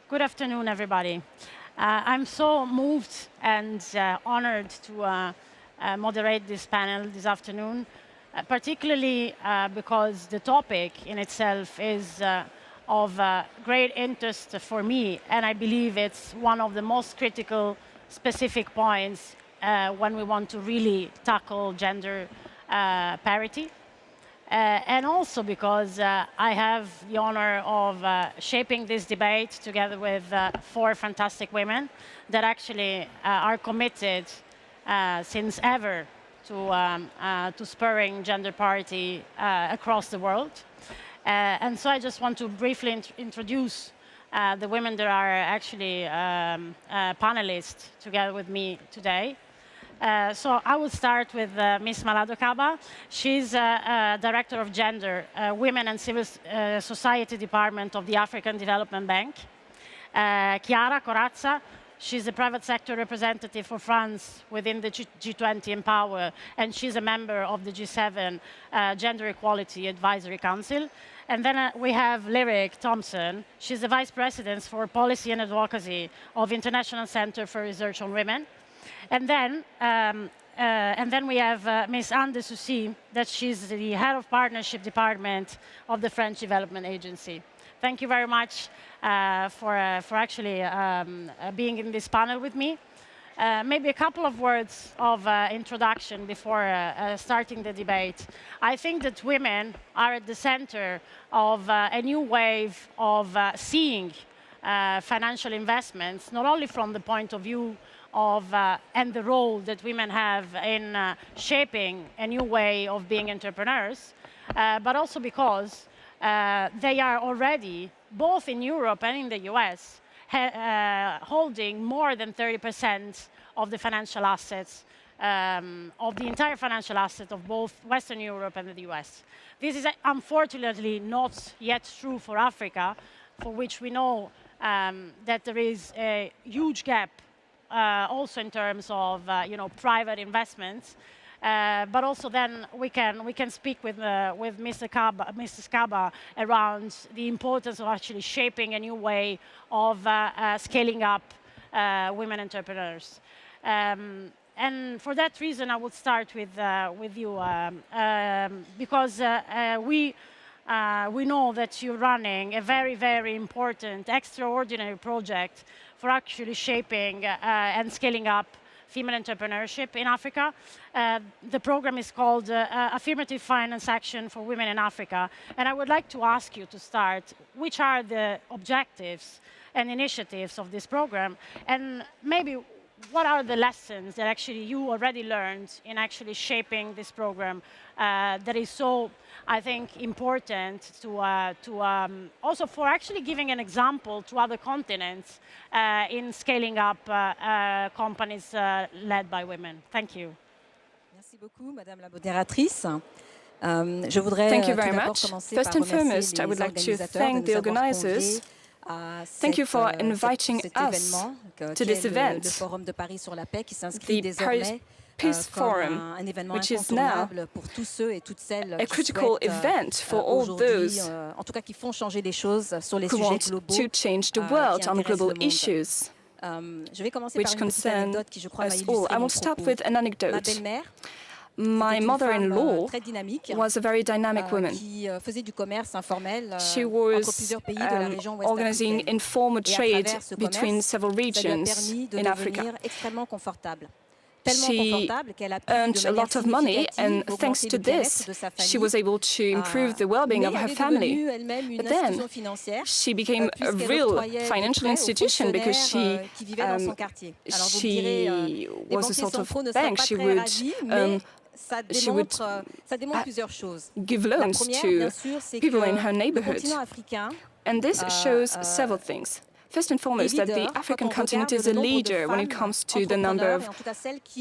Good afternoon, everybody. I'm so moved and honored to moderate this panel this afternoon, particularly because the topic in itself is of great interest for me, and I believe it's one of the most critical specific points when we want to really tackle gender parity. And also because I have the honor of shaping this debate together with 4 fantastic women that actually are committed since ever to spurring gender parity across the world. And so I just want to briefly introduce the women that are actually panelists together with me today. So I will start with Ms. Malado Kaba. She's Director of Gender, Women and Civil Society Department of the African Development Bank. Chiara Corazza, she's a private sector representative for France within the G20 Empower, and she's a member of the G7 Gender Equality Advisory Council. And then we have Lyric Thompson. She's the Vice President for Policy and Advocacy of International Center for Research on Women. And then we have Ms. Anne de Soucy, that she's the Head of Partnership Department of the French Development Agency. Thank you very much for actually being in this panel with me. Maybe a couple of words of introduction before starting the debate. I think that women are at the center of a new wave of seeing financial investments, not only from the point of view of and the role that women have in shaping a new way of being entrepreneurs, but also because they are already, both in Europe and in the US, holding more than 30% of the financial assets, of the entire financial asset of both Western Europe and the US. This is unfortunately not yet true for Africa, for which we know that there is a huge gap also in terms of private investments, but also then we can speak with Mrs. Kaba around the importance of actually shaping a new way of scaling up women entrepreneurs. And for that reason, I would start with you because we know that you're running a very, very important, extraordinary project for actually shaping and scaling up female entrepreneurship in Africa. The program is called Affirmative Finance Action for Women in Africa. And I would like to ask you to start, which are the objectives and initiatives of this program? And maybe what are the lessons that actually you already learned in actually shaping this program that is so, I think, important to also for actually giving an example to other continents in scaling up companies led by women. Thank you. Merci beaucoup, Madame la modératrice. Je voudrais Thank you very much. First and foremost, I would like to thank the organizers. Thank you for inviting us to this event, the Paris Peace Forum, which is now a critical event for all those who want to change the world on global issues, which concern us all. I will start with an anecdote. My mother-in-law was a very dynamic woman. She was organizing informal trade between several regions in Africa. She earned a lot of money, and thanks to this, she was able to improve the well-being of her family. But then, she became a real financial institution because she was a sort of bank. She would give loans to people in her neighborhood. And this shows several things. First and foremost, that the African continent is a leader when it comes to the number of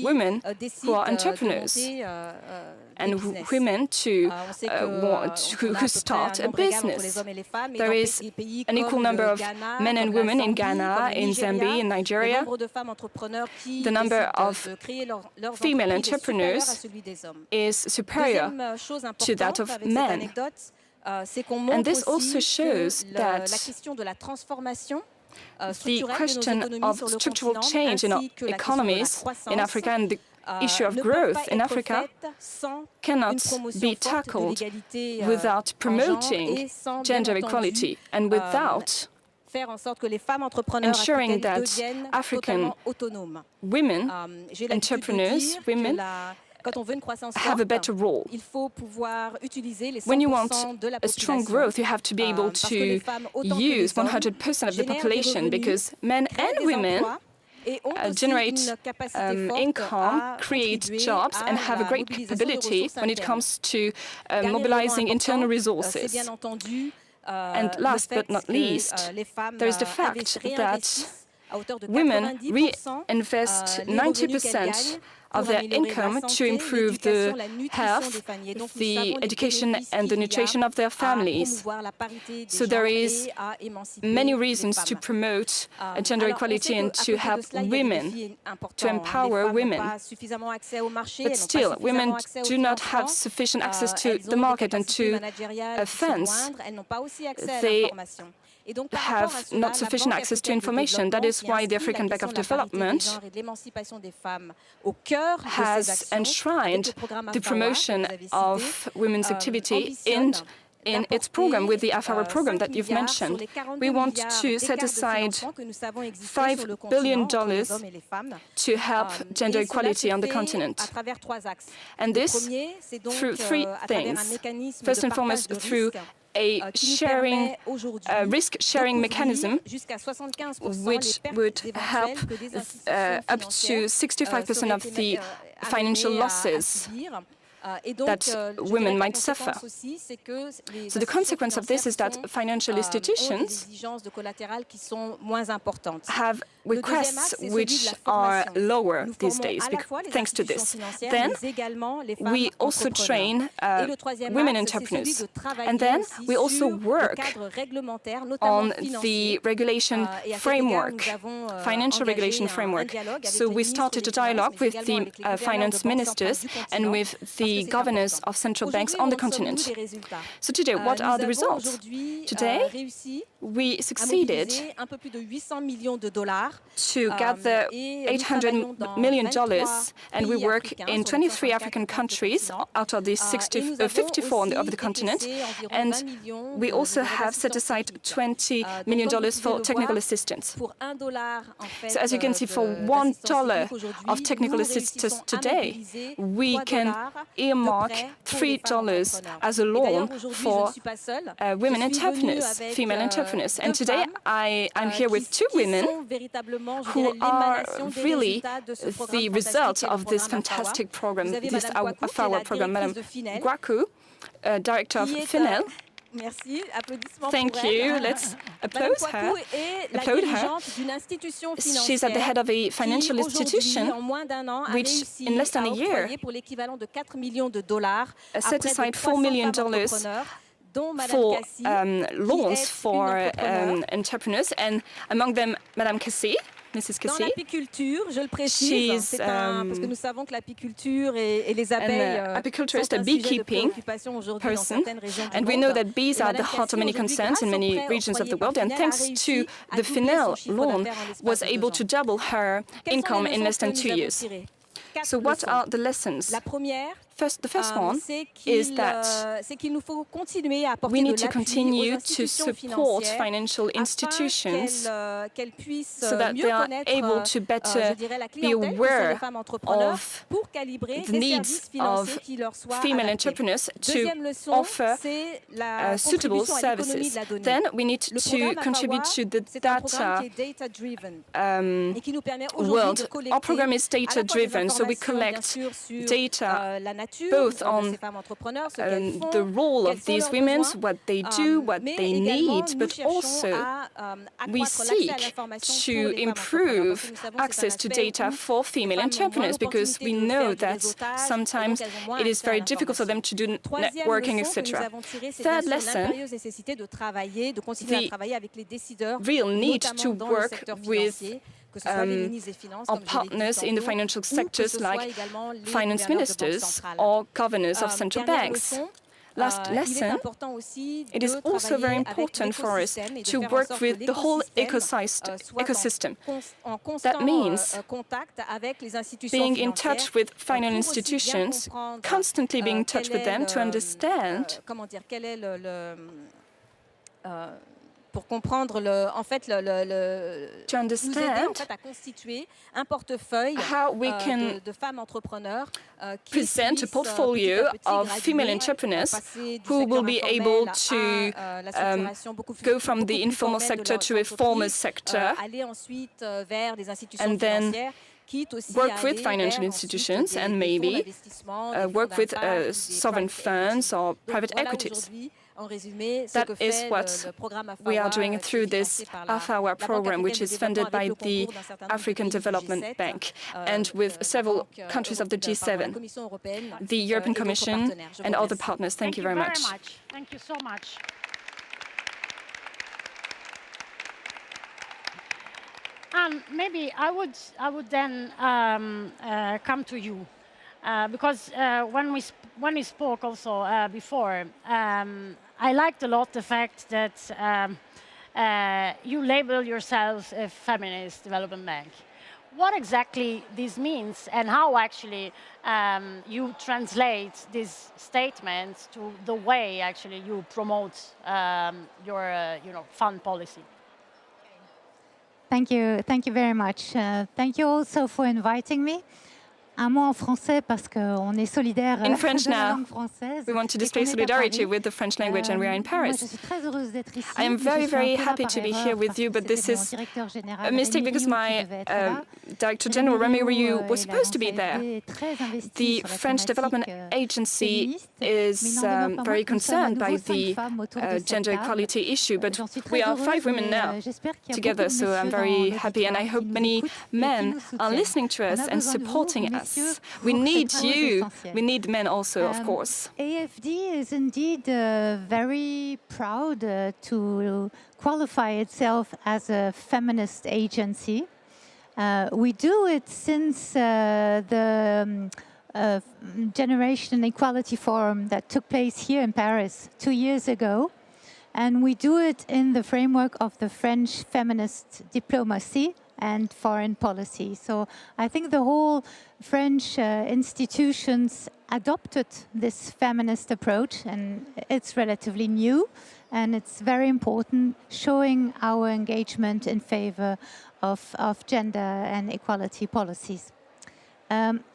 women who are entrepreneurs and women who start a business. There is an equal number of men and women in Ghana, in Zambia, in Nigeria. The number of female entrepreneurs is superior to that of men. And this also shows that the question of structural change in our economies in Africa and the issue of growth in Africa cannot be tackled without promoting gender equality and without ensuring that African women, entrepreneurs, women, have a better role. When you want a strong growth, you have to be able to use 100% of the population, because men and women generate income, create jobs, and have a great capability when it comes to mobilizing internal resources. And last but not least, there is the fact that women reinvest 90% of their income to improve the health, the education and the nutrition of their families. So there is many reasons to promote gender equality and to help women, to empower women. But still, women do not have sufficient access to the market and to funds. They have not sufficient access to information. That is why the African Bank of Development has enshrined the promotion of women's activity in its program, with the FR program that you've mentioned. We want to set aside $5 billion to help gender equality on the continent. And this through three things. First and foremost, through a risk-sharing mechanism, which would help up to 65% of the financial losses that women might suffer. So the consequence of this is that financial institutions have requests which are lower these days thanks to this. Then we also train women entrepreneurs. And then we also work on the regulation framework, financial regulation framework. So we started a dialogue with the finance ministers and with the governors of central banks on the continent. So today, what are the results? Today, we succeeded to gather $800 million, and we work in 23 African countries out of the 54 of the continent. And we also have set aside $20 million for technical assistance. So as you can see, for $1 of technical assistance today, we can earmark $3 as a loan for women entrepreneurs, female entrepreneurs. And today, I'm here with two women who are really the result of this fantastic program, this our program. Madame Guaku, Director of FINEL. Thank you. Let's applaud her. She's at the head of a financial institution which, in less than a year, set aside $4 million for loans for entrepreneurs, and among them, Madame Cassé. Mrs. Cassé. She's an apiculturist, a beekeeping person, and we know that bees are at the heart of many concerns in many regions of the world, and thanks to the FINEL loan, was able to double her income in less than 2 years. So what are the lessons? The first one is that we need to continue to support financial institutions so that they are able to better be aware of the needs of female entrepreneurs to offer suitable services. Then we need to contribute to the data world. Our program is data-driven, so we collect data both on the role of these women, what they do, what they need, but also we seek to improve access to data for female entrepreneurs, because we know that sometimes it is very difficult for them to do networking, etc. Third lesson, the real need to work with our partners in the financial sectors like finance ministers or governors of central banks. last lesson, it is also very important for us to work with the whole ecosystem. That means being in touch with financial institutions, constantly being in touch with them to understand pour comprendre to understand à constituer un portefeuille how we can de femmes entrepreneurs present a portfolio of female entrepreneurs who will be able to go from the informal sector to a formal sector and then work with financial institutions and maybe work with sovereign funds or private equities. That is what we are doing through this AFAWA program, which is funded by the African Development Bank and with several countries of the G7, the European Commission and other partners. Thank you very much. Thank you so much. Maybe I would then come to you because when we spoke also before, I liked a lot the fact that you label yourselves a feminist development bank. What exactly this means and how actually you translate these statements to the way actually you promote your fund policy? Thank you very much. Thank you also for inviting me. Un mot en français parce qu'on est solidaire in French de la now. langue française. We want to display solidarity with the French language and we are in Paris. Je suis très heureuse d'être ici. I am very, very happy to be here with you, but this is a mistake because my Director General, Rémi Rioux, was supposed to be there. The French Development Agency is very concerned by the gender equality issue, but we are 5 women now together, so I'm very happy, and I hope many men are listening to us and supporting us. We need you. We need men also, of course. AFD is indeed very proud to qualify itself as a feminist agency. We do it since the Generation Equality Forum that took place here in Paris 2 years ago. And we do it in the framework of the French feminist diplomacy and foreign policy. So I think the whole French institutions adopted this feminist approach, and it's relatively new, and it's very important, showing our engagement in favor of gender and equality policies.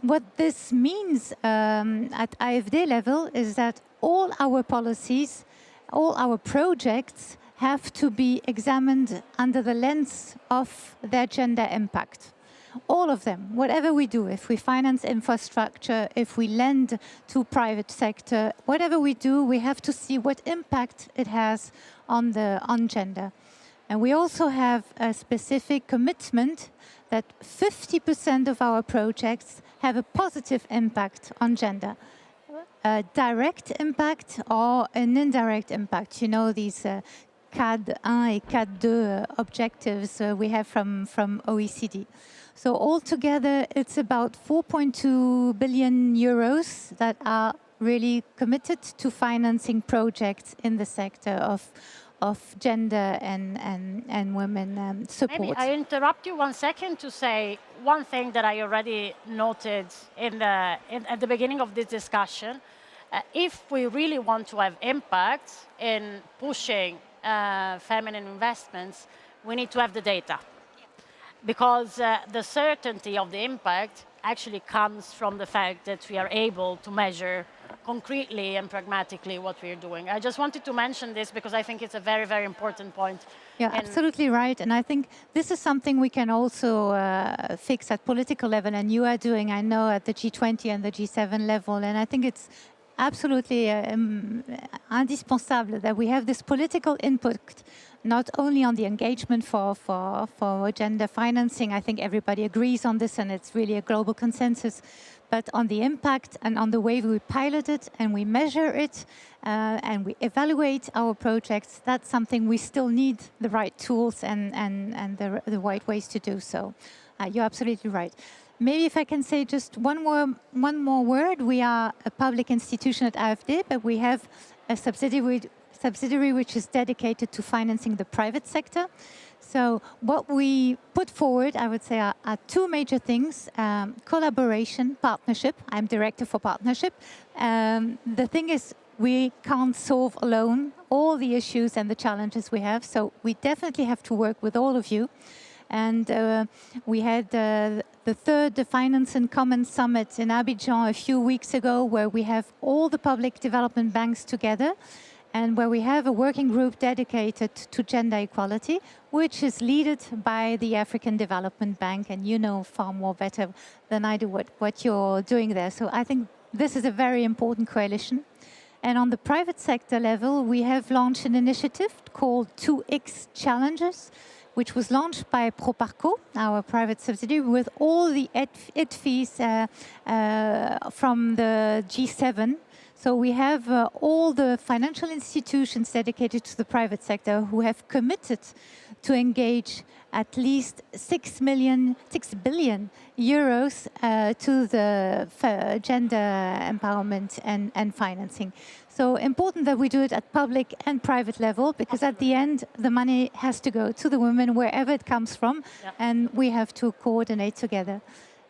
What this means at AFD level is that all our policies, all our projects have to be examined under the lens of their gender impact. All of them, whatever we do, if we finance infrastructure, if we lend to private sector, whatever we do, we have to see what impact it has on gender. And we also have a specific commitment that 50% of our projects have a positive impact on gender. A direct impact or an indirect impact. You know, these CAD 1 and CAD 2 objectives we have from OECD. So altogether, it's about 4.2 billion euros that are really committed to financing projects in the sector of gender and women support. Maybe I interrupt you 1 second to say one thing that I already noted at the beginning of this discussion. If we really want to have impact in pushing feminine investments, we need to have the data. Because the certainty of the impact actually comes from the fact that we are able to measure concretely and pragmatically what we are doing. I just wanted to mention this because I think it's a very, very important point. Yeah, absolutely right. And I think this is something we can also fix at political level, and you are doing, I know, at the G20 and the G7 level. And I think it's absolutely indispensable that we have this political input, not only on the engagement for gender financing. I think everybody agrees on this, and it's really a global consensus. But on the impact and on the way we pilot it and we measure it and we evaluate our projects, that's something we still need the right tools and the right ways to do so. You're absolutely right. maybe if I can say just one more word, we are a public institution at AfD, but we have a subsidiary which is dedicated to financing the private sector. So what we put forward, I would say, are two major things: collaboration, partnership. I'm director for partnership. The thing is, we can't solve alone all the issues and the challenges we have. So we definitely have to work with all of you. And we had the third Finance and Commons Summit in Abidjan a few weeks ago, where we have all the public development banks together, and where we have a working group dedicated to gender equality, which is led by the African Development Bank, and you know far more better than I do what you're doing there. So I think this is a very important coalition. And on the private sector level, we have launched an initiative called 2X Challenges, which was launched by Proparco, our private subsidiary, with all the ITFIs from the G7. So we have all the financial institutions dedicated to the private sector who have committed to engage at least 6 billion euros to the gender empowerment and financing. So important that we do it at public and private level, because at the end, the money has to go to the women wherever it comes from, and we have to coordinate together.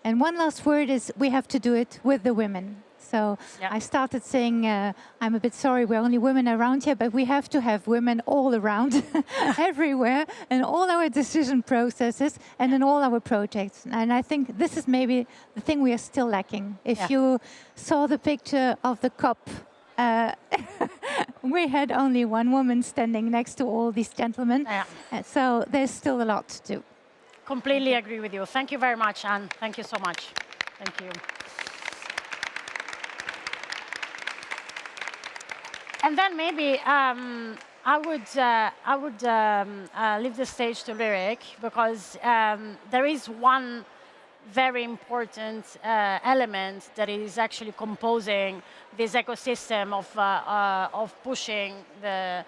And one last word is we have to do it with the women. So I started saying, I'm a bit sorry, we're only women around here, but we have to have women all around, everywhere, in all our decision processes and in all our projects. And I think this is maybe the thing we are still lacking. If you saw the picture of the COP, we had only one woman standing next to all these gentlemen. So there's still a lot to do. Completely agree with you. Thank you very much, Anne. Thank you so much. Thank you. And then maybe I would leave the stage to Lyric, because there is one very important element that is actually composing this ecosystem of pushing the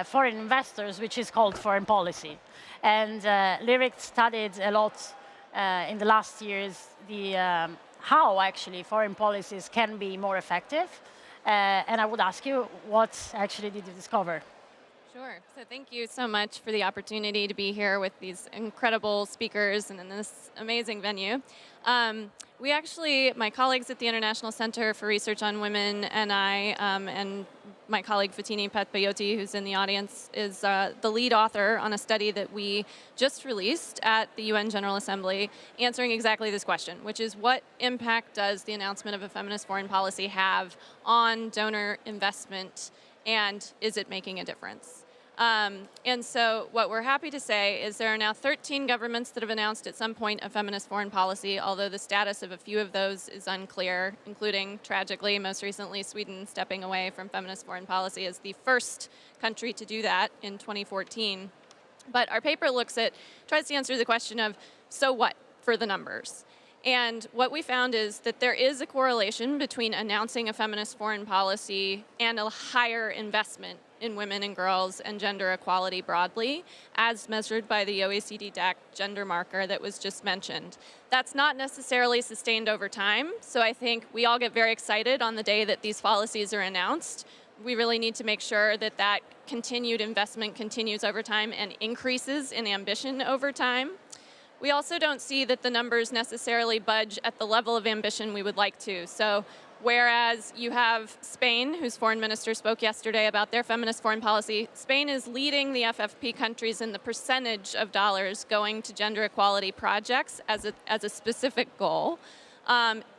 foreign investors, which is called foreign policy. And Lyric studied a lot in the last years how actually foreign policies can be more effective. And I would ask you, what actually did you discover? Sure. So thank you so much for the opportunity to be here with these incredible speakers and in this amazing venue. We actually, my colleagues at the International Center for Research on Women and I, and my colleague Fatini Patpayoti, who's in the audience, is the lead author on a study that we just released at the UN General Assembly, answering exactly this question, which is what impact does the announcement of a feminist foreign policy have on donor investment, and is it making a difference? And so what we're happy to say is there are now 13 governments that have announced at some point a feminist foreign policy, although the status of a few of those is unclear, including, tragically, most recently, Sweden stepping away from feminist foreign policy as the first country to do that in 2014. But our paper tries to answer the question of, so what for the numbers? And what we found is that there is a correlation between announcing a feminist foreign policy and a higher investment in women and girls and gender equality broadly, as measured by the OECD DAC gender marker that was just mentioned. That's not necessarily sustained over time, so I think we all get very excited on the day that these policies are announced. We really need to make sure that that continued investment continues over time and increases in ambition over time. We also don't see that the numbers necessarily budge at the level of ambition we would like to. So whereas you have Spain, whose foreign minister spoke yesterday about their feminist foreign policy, Spain is leading the FFP countries in the percentage of dollars going to gender equality projects as a specific goal.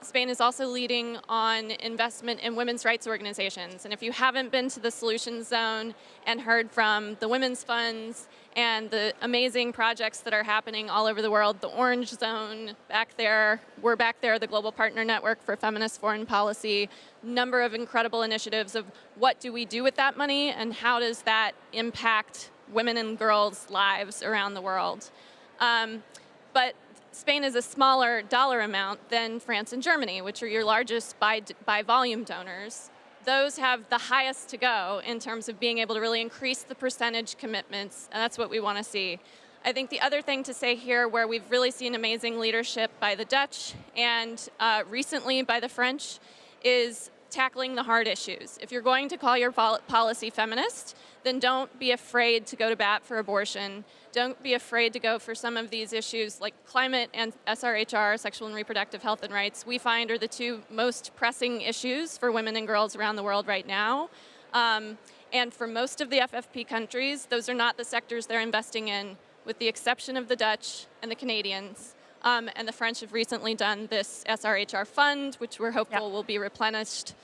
Spain is also leading on investment in women's rights organizations. And if you haven't been to the Solutions Zone and heard from the women's funds and the amazing projects that are happening all over the world, the Orange Zone back there, we're back there, the Global Partner Network for Feminist Foreign Policy, number of incredible initiatives of what do we do with that money and how does that impact women and girls' lives around the world. But Spain is a smaller dollar amount than France and Germany, which are your largest by volume donors. Those have the highest to go in terms of being able to really increase the percentage commitments, and that's what we want to see. I think the other thing to say here, where we've really seen amazing leadership by the Dutch and recently by the French, is tackling the hard issues. If you're going to call your policy feminist, then don't be afraid to go to bat for abortion. Don't be afraid to go for some of these issues like climate and SRHR, sexual and reproductive health and rights, we find are the two most pressing issues for women and girls around the world right now. And for most of the FFP countries, those are not the sectors they're investing in, with the exception of the Dutch and the Canadians. And the French have recently done this SRHR fund, which we're hopeful will be replenished.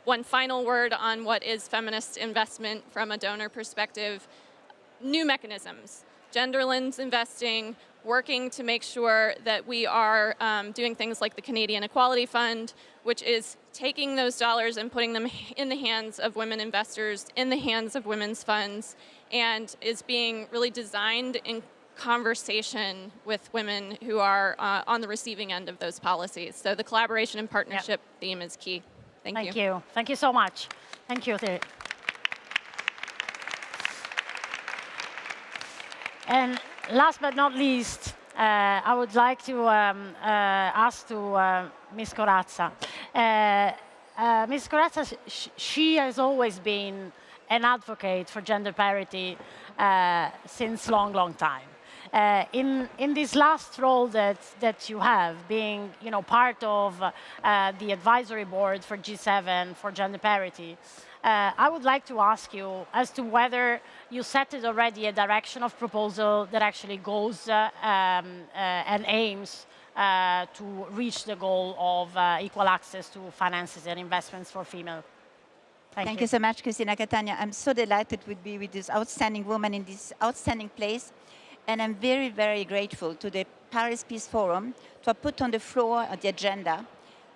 One final word on what is feminist investment from a donor perspective. New mechanisms, gender lens investing, working to make sure that we are doing things like the Canadian Equality Fund, which is taking those dollars and putting them in the hands of women investors, in the hands of women's funds, and is being really designed in conversation with women who are on the receiving end of those policies. So the collaboration and partnership theme is key. Thank you. Thank you. Thank you so much. Thank you, Thierry. And last but not least, I would like to ask to Ms. Corazza. Ms. Corazza, she has always been an advocate for gender parity since long time. In this last role that you have, being part of the advisory board for G7 for gender parity, I would like to ask you as to whether you set it already a direction of proposal that actually goes and aims to reach the goal of equal access to finances and investments for female. Thank you so much, Christina Catania. I'm so delighted to be with this outstanding woman in this outstanding place. And I'm very, very grateful to the Paris Peace Forum to have put on the floor of the agenda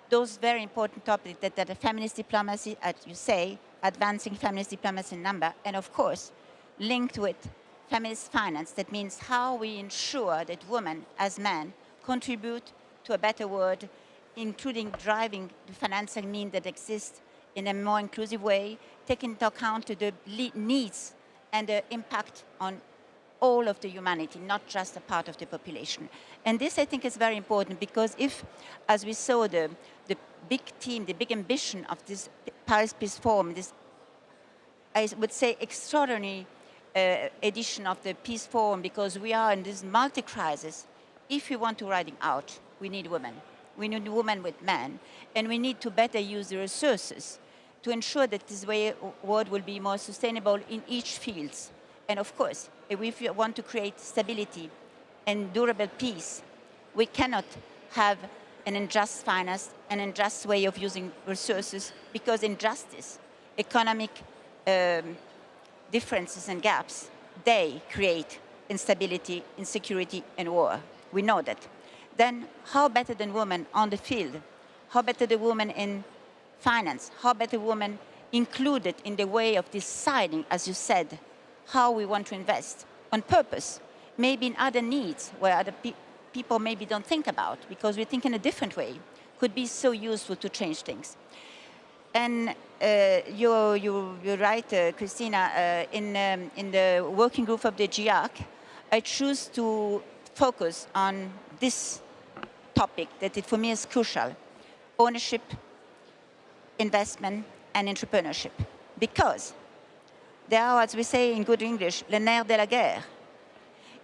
those very important topics that are feminist diplomacy, as you say, advancing feminist diplomacy in number, and of course, linked with feminist finance. That means how we ensure that women, as men, contribute to a better world, including driving the financing means that exist in a more inclusive way, taking into account the needs and the impact on all of the humanity, not just a part of the population. And this, I think, is very important because if, as we saw, the big team, the big ambition of this Paris Peace Forum, this, I would say, extraordinary edition of the Peace Forum, because we are in this multi-crisis, if we want to ride it out, we need women. We need women with men, and we need to better use the resources to ensure that this world will be more sustainable in each field. And of course, if we want to create stability and durable peace, we cannot have an unjust finance, an unjust way of using resources, because injustice, economic differences and gaps, they create instability, insecurity, and war. We know that. Then how better than women on the field? How better the woman in finance? How better women included in the way of deciding, as you said, how we want to invest on purpose, maybe in other needs where other people maybe don't think about, because we think in a different way, could be so useful to change things. And you're right, Christina, in the working group of the GIAC, I choose to focus on this topic that for me is crucial: ownership, investment, and entrepreneurship. Because they are, as we say in good English, le nerf de la guerre.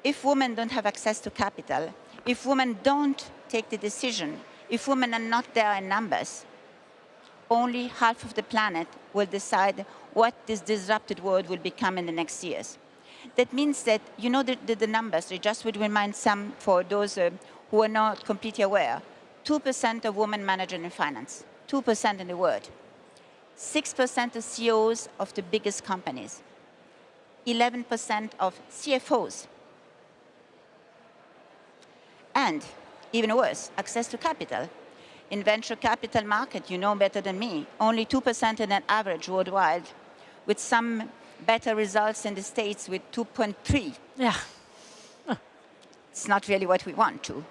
If women don't have access to capital, if women don't take the decision, if women are not there in numbers, only half of the planet will decide what this disrupted world will become in the next years. That means that, you know, the numbers, I just would remind some for those who are not completely aware. 2% of women managers in finance, 2% in the world. 6% of CEOs of the biggest companies, 11% of CFOs. And even worse, access to capital. In venture capital market, you know better than me, only 2% in an average worldwide, with some better results in the States with 2.3. Yeah. It's not really what we want to.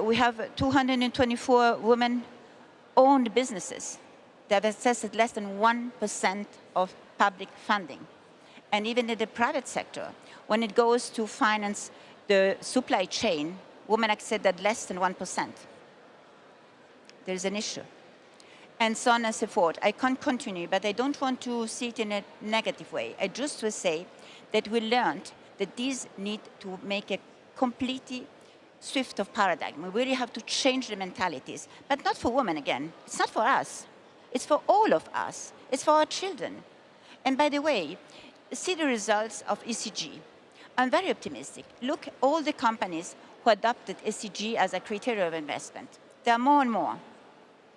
We have 224 women-owned businesses. They have accessed less than 1% of public funding. And even in the private sector, when it goes to finance the supply chain, women access at less than 1%. There's an issue. And so on and so forth. I can't continue, but I don't want to see it in a negative way. I just will say that we learned that these need to make a completely shift of paradigm. We really have to change the mentalities, but not for women again. It's not for us. It's for all of us. It's for our children. And by the way, see the results of ECG. I'm very optimistic. Look, all the companies who adopted ECG as a criteria of investment. There are more and more.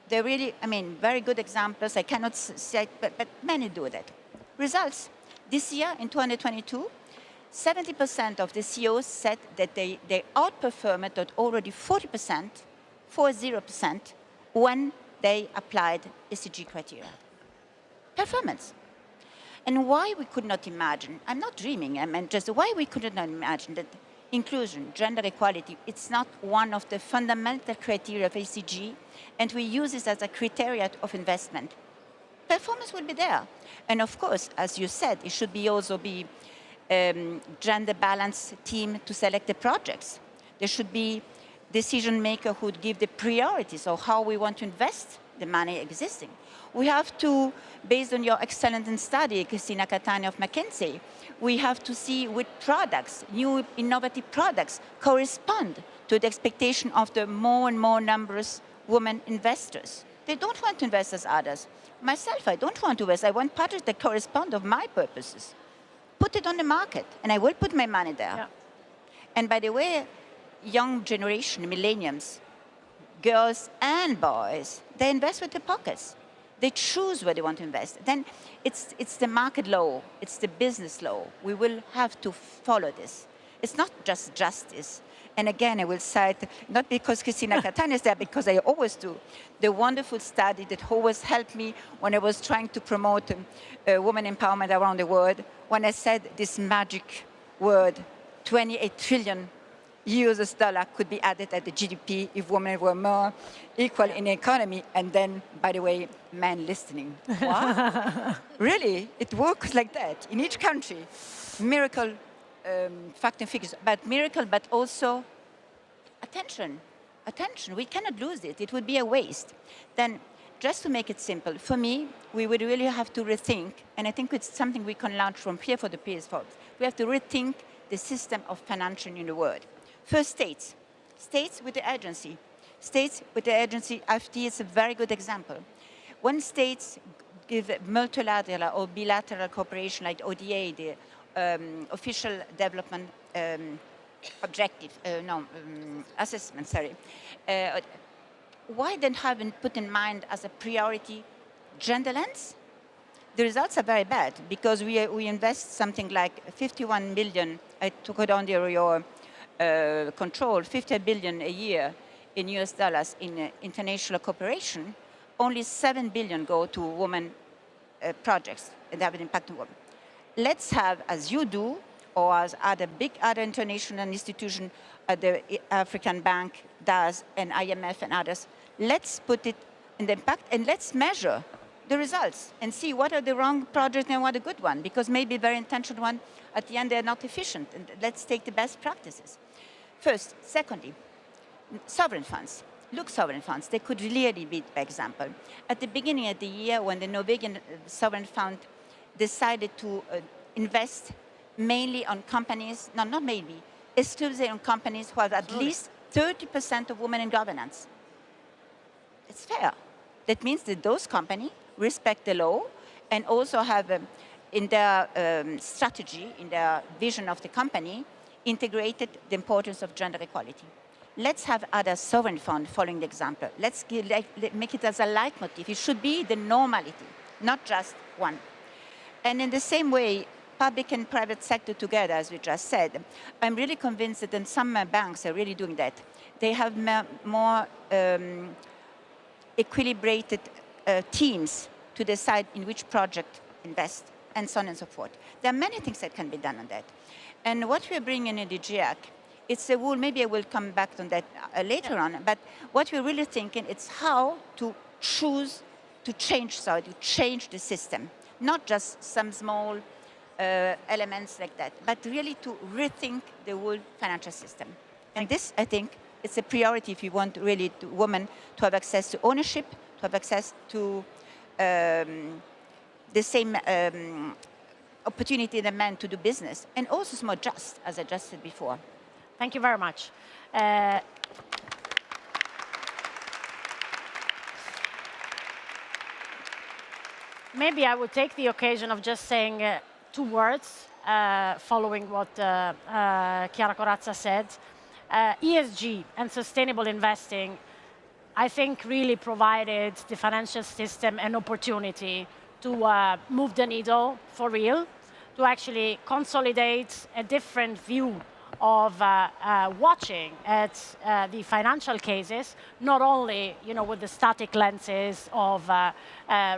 They're really, I mean, very good examples. I cannot say, but many do that. Results. This year, in 2022, 70% of the CEOs said that they outperformed at already 40%, 40%, when they applied ECG criteria. Performance. And why we could not imagine, I'm not dreaming, I mean just why we could not imagine that inclusion, gender equality, it's not one of the fundamental criteria of ECG, and we use it as a criteria of investment. Performance will be there. And of course, as you said, it should be also be gender balanced team to select the projects. There should be decision maker who would give the priorities of how we want to invest the money existing. We have to, based on your excellent study, Christina Catania of McKinsey, we have to see which products, new innovative products, correspond to the expectation of the more and more numerous women investors. They don't want to invest as others. Myself, I don't want to invest. I want projects that correspond to my purposes. Put it on the market, and I will put my money there. Yeah. And by the way, young generation, millennials, girls and boys, they invest with their pockets. They choose where they want to invest. Then it's the market law, it's the business law. We will have to follow this. It's not just justice. And again, I will cite, not because Christina Catania is there, because I always do, the wonderful study that always helped me when I was trying to promote women empowerment around the world, when I said this magic word, 28 trillion US dollar could be added at the GDP if women were more equal in the economy, and then, by the way, men listening. What? Really? It works like that in each country. Miracle, fact and figures, but miracle, but also attention. Attention, we cannot lose it. It would be a waste. Then, just to make it simple, for me, we would really have to rethink, and I think it's something we can launch from here for the PS folks. We have to rethink the system of financing in the world. First, states. States with the agency. States with the agency, FD is a very good example. When states give multilateral or bilateral cooperation like ODA, the official development objective, assessment, why then haven't put in mind as a priority gender lens? The results are very bad because we invest something like 51 million, I took it on your control, 50 billion a year in US dollars in international cooperation. Only 7 billion go to women projects that have an impact on women. Let's have, as you do, or as other international institutions, the African Bank does, and IMF and others, let's put it in the impact and let's measure the results and see what are the wrong projects and what are the good ones, because maybe very intentional one, at the end they're not efficient, and let's take the best practices. First. Secondly, sovereign funds. Look, sovereign funds, they could really be an example. At the beginning of the year, when the Norwegian sovereign fund decided to invest mainly on companies, no, not maybe, exclusively on companies who have at least 30% of women in governance. It's fair. That means that those companies respect the law and also have in their strategy, in their vision of the company, integrated the importance of gender equality. Let's have other sovereign funds following the example. Let's make it as a leitmotif. It should be the normality, not just one. And in the same way, public and private sector together, as we just said, I'm really convinced that in some banks are really doing that. They have more equilibrated teams to decide in which project invest, and so on and so forth. There are many things that can be done on that. And what we're bringing in the GIAC, it's a rule, maybe I will come back on that later on, but what we're really thinking is how to choose to change the system, not just some small elements like that, but really to rethink the whole financial system. And this, I think, it's a priority if you want really women to have access to ownership, to have access to the same opportunity than men to do business, and also it's more just, as I just said before. Thank you very much. Maybe I would take the occasion of just saying 2 words following what Chiara Corazza said. ESG and sustainable investing, I think, really provided the financial system an opportunity to move the needle for real, to actually consolidate a different view of watching at the financial cases, not only with the static lenses of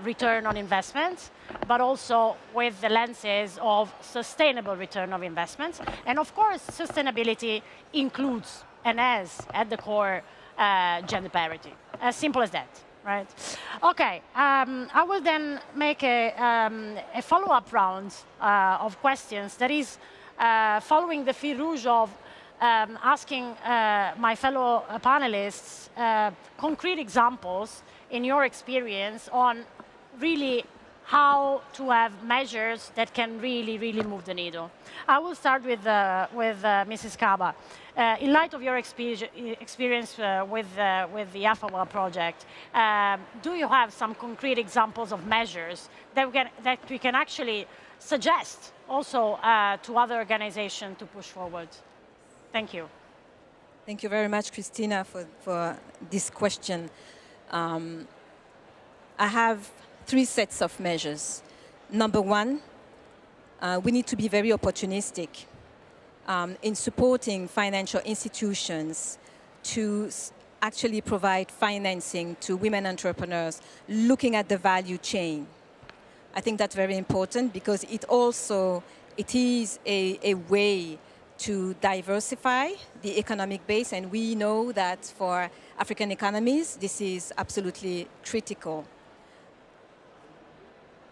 return on investments, but also with the lenses of sustainable return of investments. And of course, sustainability includes and has at the core gender parity. As simple as that, right? Okay, I will then make a follow-up round of questions that is following the fil rouge of asking my fellow panelists concrete examples in your experience on really how to have measures that can really, really move the needle. I will start with Mrs. Kaba. In light of your experience with the AFAWA project, do you have some concrete examples of measures that we can actually suggest also to other organizations to push forward? Thank you. Thank you very much, Christina, for this question. I have 3 sets of measures. Number 1, we need to be very opportunistic in supporting financial institutions to actually provide financing to women entrepreneurs looking at the value chain. I think that's very important because it is a way to diversify the economic base, and we know that for African economies, this is absolutely critical.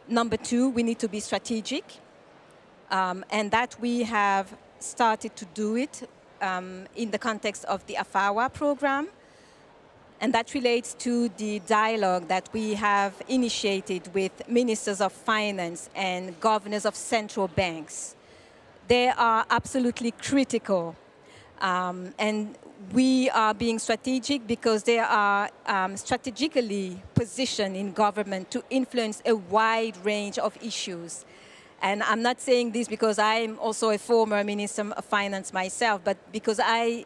Number 2, we need to be strategic, and that we have started to do it in the context of the AFAWA program, and that relates to the dialogue that we have initiated with ministers of finance and governors of central banks. They are absolutely critical, and we are being strategic because they are strategically positioned in government to influence a wide range of issues. And I'm not saying this because I'm also a former Minister of Finance myself, but because I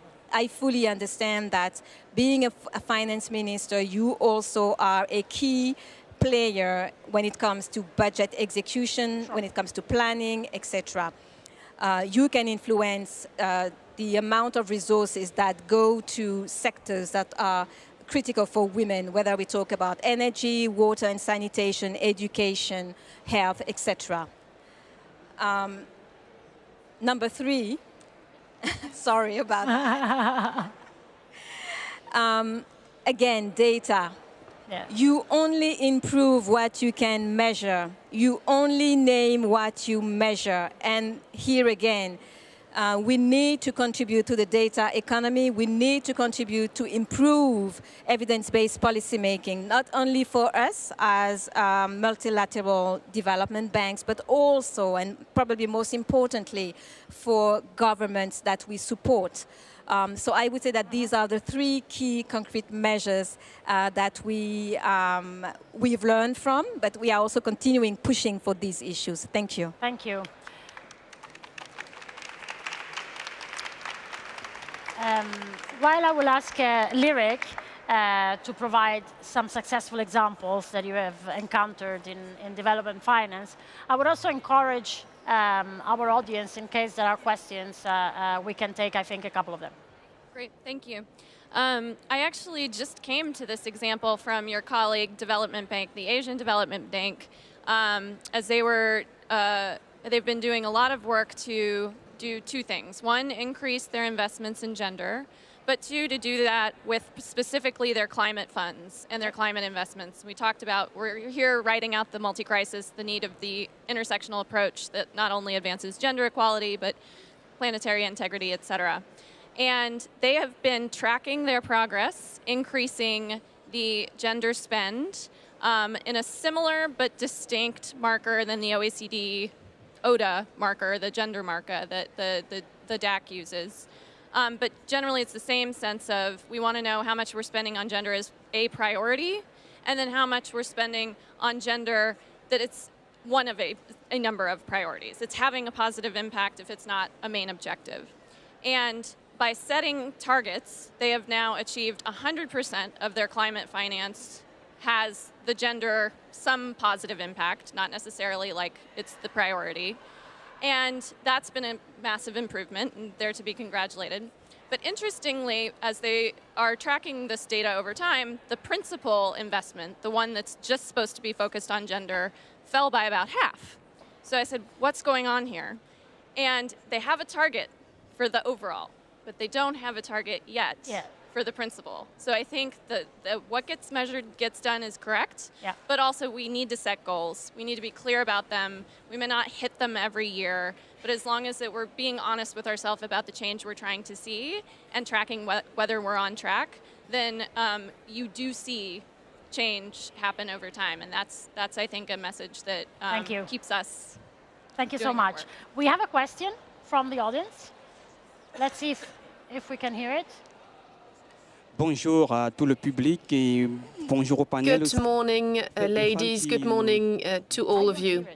fully understand that being a finance minister, you also are a key player when it comes to budget execution, when it comes to planning, etc. You can influence the amount of resources that go to sectors that are critical for women, whether we talk about energy, water and sanitation, education, health, etc. Number 3, sorry about that. Again, data. Yeah. You only improve what you can measure. You only name what you measure. And here again, we need to contribute to the data economy. We need to contribute to improve evidence-based policymaking, not only for us as multilateral development banks, but also, and probably most importantly, for governments that we support. So I would say that these are the 3 key concrete measures that we've learned from, but we are also continuing pushing for these issues. Thank you. Thank you. While I will ask Lyric to provide some successful examples that you have encountered in development finance, I would also encourage our audience, in case there are questions, we can take, I think, a couple of them. Great, thank you. I actually just came to this example from your colleague, Development Bank, the Asian Development Bank, as they've been doing a lot of work to do 2 things. 1, increase their investments in gender, but two, to do that with specifically their climate funds and their climate investments. We talked about, we're here writing out the multi-crisis, the need of the intersectional approach that not only advances gender equality, but planetary integrity, et cetera. And they have been tracking their progress, increasing the gender spend in a similar but distinct marker than the OECD ODA marker, the gender marker that the DAC uses. But generally it's the same sense of we want to know how much we're spending on gender as a priority, and then how much we're spending on gender that it's one of a number of priorities. It's having a positive impact if it's not a main objective. And by setting targets, they have now achieved 100% of their climate finance has the gender some positive impact, not necessarily like it's the priority. And that's been a massive improvement, and they're to be congratulated. But interestingly, as they are tracking this data over time, the principal investment, the one that's just supposed to be focused on gender, fell by about half. So I said, what's going on here? And they have a target for the overall, but they don't have a target yet for the principal. So I think that what gets measured gets done is correct, but also we need to set goals. We need to be clear about them. We may not hit them every year, but as long as that we're being honest with ourselves about the change we're trying to see and tracking whether we're on track, then you do see change happen over time. And that's I think, a message that keeps us Thank you so much. We have a question from the audience. Let's see if we can hear it. Bonjour à tout le public et bonjour au panel. Good morning, ladies. Good morning to all of you.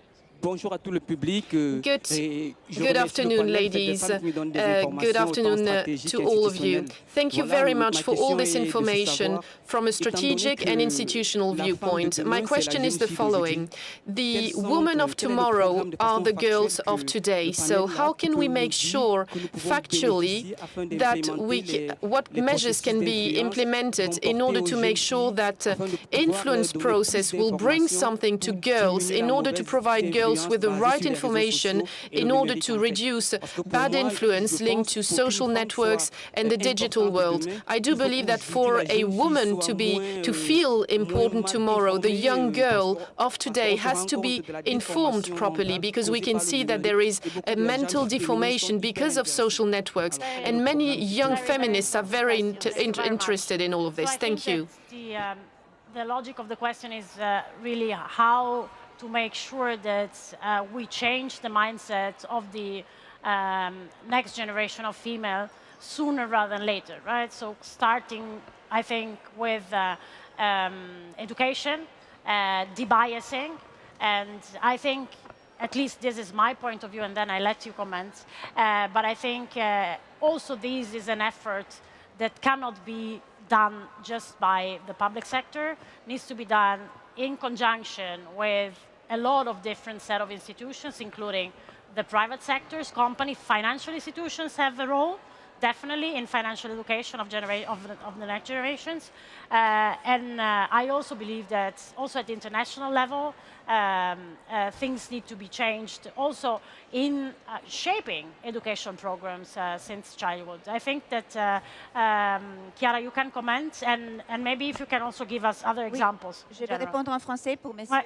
Bonjour à tout le public. Good afternoon, ladies. Good afternoon to all of you. Thank you very much for all this information from a strategic and institutional viewpoint. My question is the following. The women of tomorrow are the girls of today. So how can we make sure factually that what measures can be implemented in order to make sure that influence process will bring something to girls in order to provide girls with the right information in order to reduce bad influence linked to social networks and the digital world. I do believe that for a woman to feel important tomorrow, the young girl of today has to be informed properly, because we can see that there is a mental deformation because of social networks, and many young feminists are very interested in all of this. Thank you. The logic of the question is really how to make sure that we change the mindset of the next generation of female sooner rather than later, right? So starting, I think, with education, debiasing, and I think, at least this is my point of view, and then I let you comment, but I think also this is an effort that cannot be done just by the public sector, needs to be done in conjunction with a lot of different set of institutions, including the private sectors, companies, financial institutions have a role, definitely, in financial education of the next generations. And I also believe that also at the international level, things need to be changed also in shaping education programs since childhood. I think that, Chiara, you can comment, and maybe if you can also give us other examples. Je vais répondre en français pour messieurs.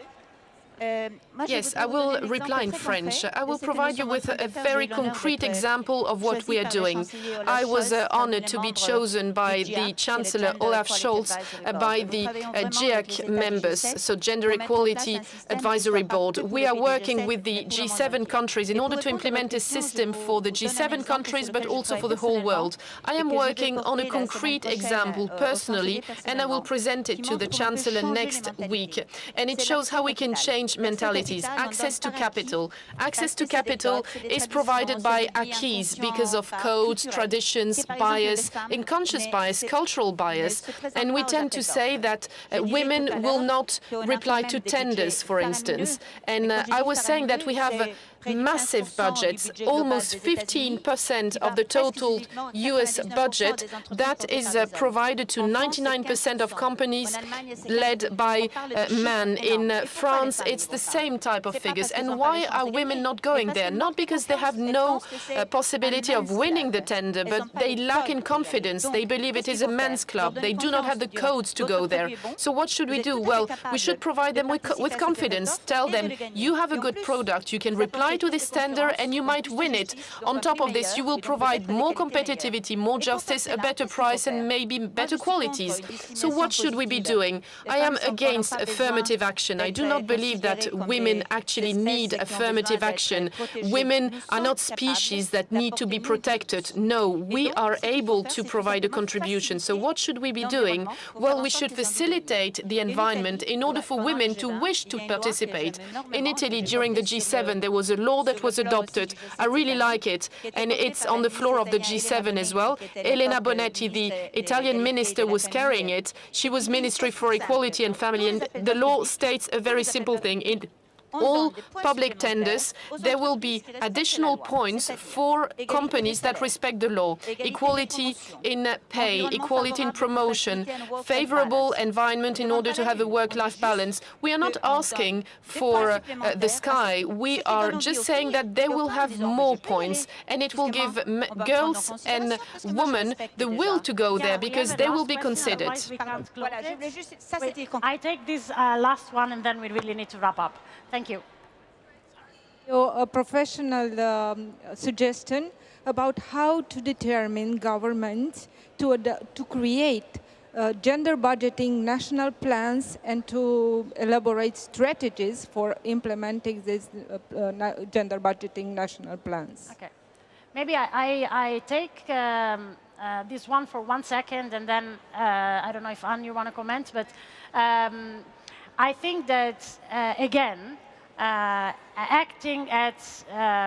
Yes, I will reply in French. I will provide you with a very concrete example of what we are doing. I was honored to be chosen by the Chancellor Olaf Scholz, by the GEAC members, so Gender Equality Advisory Board. We are working with the G7 countries in order to implement a system for the G7 countries, but also for the whole world. I am working on a concrete example personally, and I will present it to the Chancellor next week. And it shows how we can change mentalities. Access to capital. Access to capital is provided by acquis because of codes, traditions, bias, unconscious bias, cultural bias. And we tend to say that women will not reply to tenders, for instance. And I was saying that we have massive budgets, almost 15% of the total US budget that is provided to 99% of companies led by men. In France, it's the same type of figures. And why are women not going there? Not because they have no possibility of winning the tender, but they lack in confidence. They believe it is a men's club. They do not have the codes to go there. So what should we do? Well, we should provide them with confidence. Tell them, you have a good product. You can reply to this tender and you might win it. On top of this, you will provide more competitivity, more justice, a better price, and maybe better qualities. So what should we be doing? I am against affirmative action. I do not believe that women actually need affirmative action. Women are not species that need to be protected. No, we are able to provide a contribution. So what should we be doing? Well, we should facilitate the environment in order for women to wish to participate. In Italy, during the G7, there was a law that was adopted. I really like it, and it's on the floor of the G7 as well. Elena Bonetti, the Italian minister, was carrying it. She was Ministry for Equality and Family, and the law states a very simple thing. In all public tenders, there will be additional points for companies that respect the law. Equality in pay, equality in promotion, favorable environment in order to have a work-life balance. We are not asking for the sky. We are just saying that they will have more points, and it will give girls and women the will to go there because they will be considered. I take this last one, and then we really need to wrap up. Thank you. A professional suggestion about how to determine governments to create gender budgeting national plans and to elaborate strategies for implementing these gender budgeting national plans. Okay. Maybe I take this one for 1 second, and then I don't know if Anne, you want to comment, but I think that, again, acting at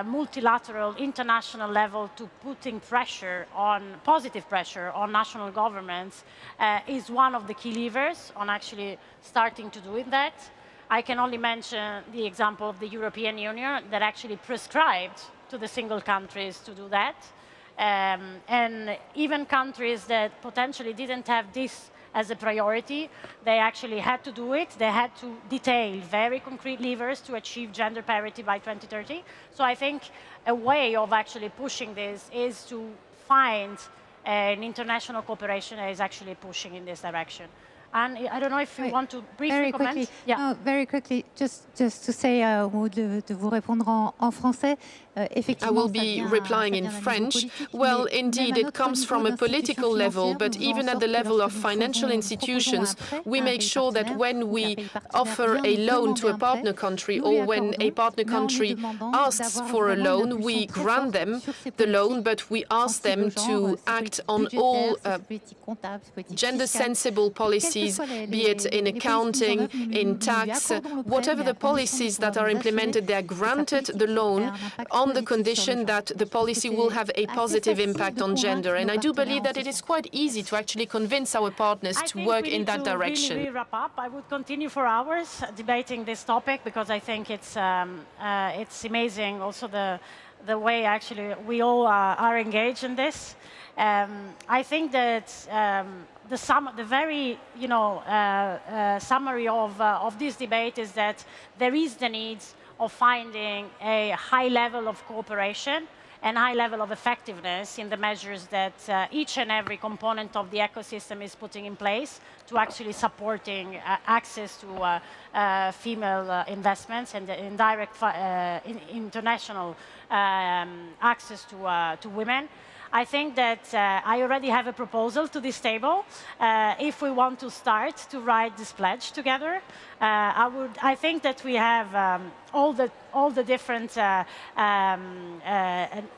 multilateral, international level to putting pressure on, positive pressure on national governments is one of the key levers on actually starting to do that. I can only mention the example of the European Union that actually prescribed to the single countries to do that. And even countries that potentially didn't have this as a priority, they actually had to do it. They had to detail very concrete levers to achieve gender parity by 2030. So I think a way of actually pushing this is to find an international cooperation that is actually pushing in this direction. And I don't know if you want to briefly comment. Quickly. Yeah. Very quickly, just to say de vous répondre en français. I will be replying in French. Well, indeed, it comes from a political level, but even at the level of financial institutions, we make sure that when we offer a loan to a partner country or when a partner country asks for a loan, we grant them the loan, but we ask them to act on all gender-sensible policies, be it in accounting, in tax, whatever the policies that are implemented, they are granted the loan on the condition that the policy will have a positive impact on gender. And I do believe that it is quite easy to actually convince our partners to work in that direction. Really wrap up. I would continue for hours debating this topic because I think it's amazing also the way actually we all are engaged in this. I think that the very summary of this debate is that there is the need of finding a high level of cooperation and high level of effectiveness in the measures that each and every component of the ecosystem is putting in place to actually supporting access to female investments and indirect international access to women. I think that I already have a proposal to this table. If we want to start to write this pledge together, I think that we have all the different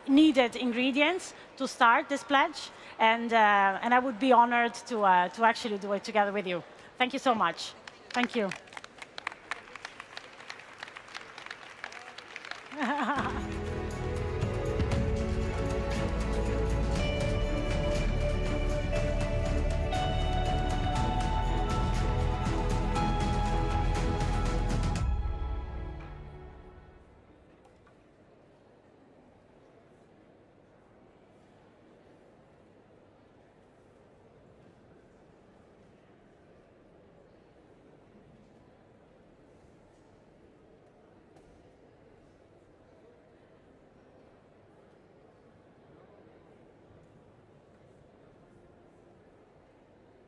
needed ingredients to start this pledge, and I would be honored to actually do it together with you. Thank you so much. Thank you.